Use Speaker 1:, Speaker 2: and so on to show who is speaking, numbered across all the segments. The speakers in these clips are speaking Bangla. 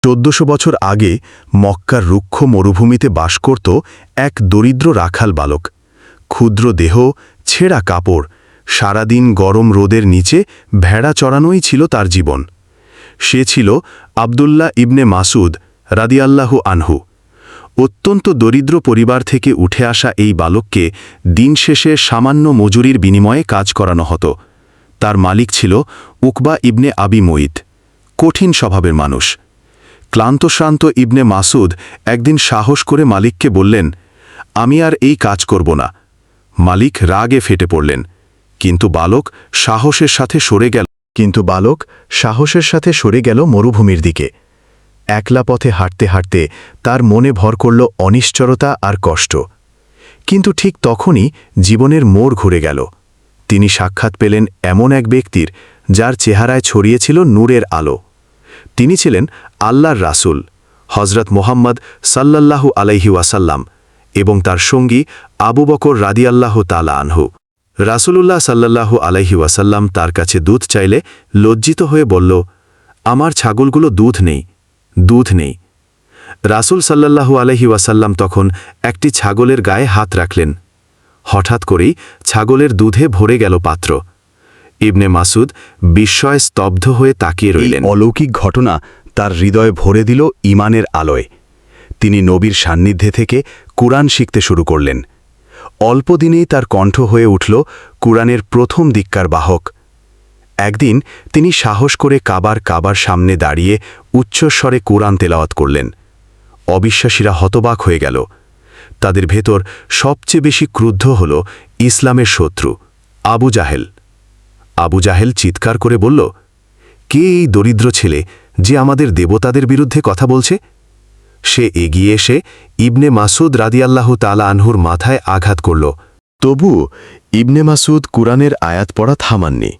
Speaker 1: 1400 বছর আগে মক্কার রুক্ষ মরুভূমিতে বাস করত এক দরিদ্র রাখাল বালক। ক্ষুদ্র দেহ, ছেঁড়া কাপড়, সারাদিন গরম রোদের নিচে ভেড়া চড়ানোই ছিল তার জীবন। সে ছিল আবদুল্লাহ ইবনে মাসুদ রাদিয়াল্লাহু আনহু। অত্যন্ত দরিদ্র পরিবার থেকে উঠে আসা এই বালককে দিন শেষে সামান্য মজুরির বিনিময়ে কাজ করানো হতো। তার মালিক ছিল উকবা ইবনে আবি মুইত, কঠিন স্বভাবের মানুষ। ক্লান্তশ্রান্ত ইবনে মাসুদ একদিন সাহস করে মালিককে বললেন, আমি আর এই কাজ করব না। মালিক রাগে ফেটে পড়লেন, কিন্তু বালক সাহসের সাথে সরে গেল মরুভূমির দিকে। একলা পথে হাঁটতে হাঁটতে তার মনে ভর করল অনিশ্চয়তা আর কষ্ট। কিন্তু ঠিক তখনই জীবনের মোড় ঘুরে গেল। তিনি সাক্ষাৎ পেলেন এমন এক ব্যক্তির, যার চেহারায় ছড়িয়েছিল নূরের আলো। তিনি ছিলেন আল্লাহর রাসূল হযরত মুহাম্মদ সাল্লাল্লাহু আলাইহি ওয়াসাল্লাম এবং তার সঙ্গী আবু বকর রাদিয়াল্লাহু তাআলা আনহু। রাসূলুল্লাহ সাল্লাল্লাহু আলাইহি ওয়াসাল্লাম তার কাছে দুধ চাইলে লজ্জিত হয়ে বলল, আমার ছাগলগুলো দুধ নেই। রাসূল সাল্লাল্লাহু আলাইহি ওয়াসাল্লাম তখন একটি ছাগলের গায়ে হাত রাখলেন। হঠাৎ করেই ছাগলের দুধে ভরে গেল পাত্র। ইবনে মাসুদ বিস্ময়ে স্তব্ধ হয়ে তাকিয়ে রইলেন। অলৌকিক ঘটনা তার হৃদয়ে ভরে দিল ঈমানের আলোয়। তিনি নবীর সান্নিধ্যে থেকে কুরআন শিখতে শুরু করলেন। অল্প দিনেই তার কণ্ঠ হয়ে উঠল কুরআনের প্রথম দিককার বাহক। একদিন তিনি সাহস করে কাবার সামনে দাঁড়িয়ে উচ্চস্বরে কুরআন তেলাওয়াত করলেন। অবিশ্বাসীরা হতবাক হয়ে গেল। তাদের ভেতর সবচেয়ে বেশি ক্রুদ্ধ হল ইসলামের শত্রু আবু জাহেল চিৎকার করে বলল, কে এই দরিদ্র ছেলে যে আমাদের দেবতাদের বিরুদ্ধে কথা বলছে? সে এগিয়ে এসে ইবনে মাসুদ রাদিয়াল্লাহু তাআলা আনহুর মাথায় আঘাত করল। তবু ইবনে মাসুদ কুরআনের আয়াত পড়া থামাননি।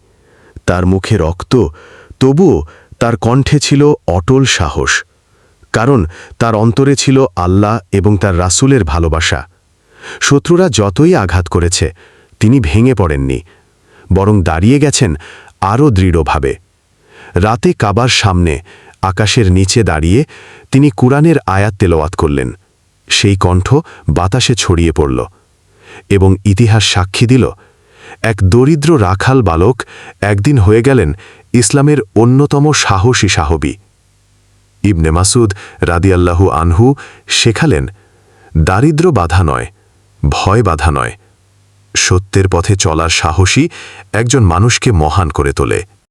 Speaker 1: তার মুখে রক্ত, তবুও তার কণ্ঠে ছিল অটল সাহস। কারণ তার অন্তরে ছিল আল্লাহ এবং তার রাসূলের ভালোবাসা। শত্রুরা যতই আঘাত করেছে, তিনি ভেঙে পড়েননি, বরং দাঁড়িয়ে গেছেন আরও দৃঢ়ভাবে। রাতে কাবার সামনে আকাশের নিচে দাঁড়িয়ে তিনি কুরআনের আয়াত তেলাওয়াত করলেন। সেই কণ্ঠ বাতাসে ছড়িয়ে পড়ল এবং ইতিহাস সাক্ষী দিল, এক দরিদ্র রাখাল বালক একদিন হয়ে গেলেন ইসলামের অন্যতম সাহসী সাহাবী। ইবনে মাসুদ রাদিয়াল্লাহু আনহু শেখালেন, দারিদ্র্য বাধা নয়, ভয় বাধা নয়, সত্যের পথে চলার সাহসী একজন মানুষকে মহান করে তোলে।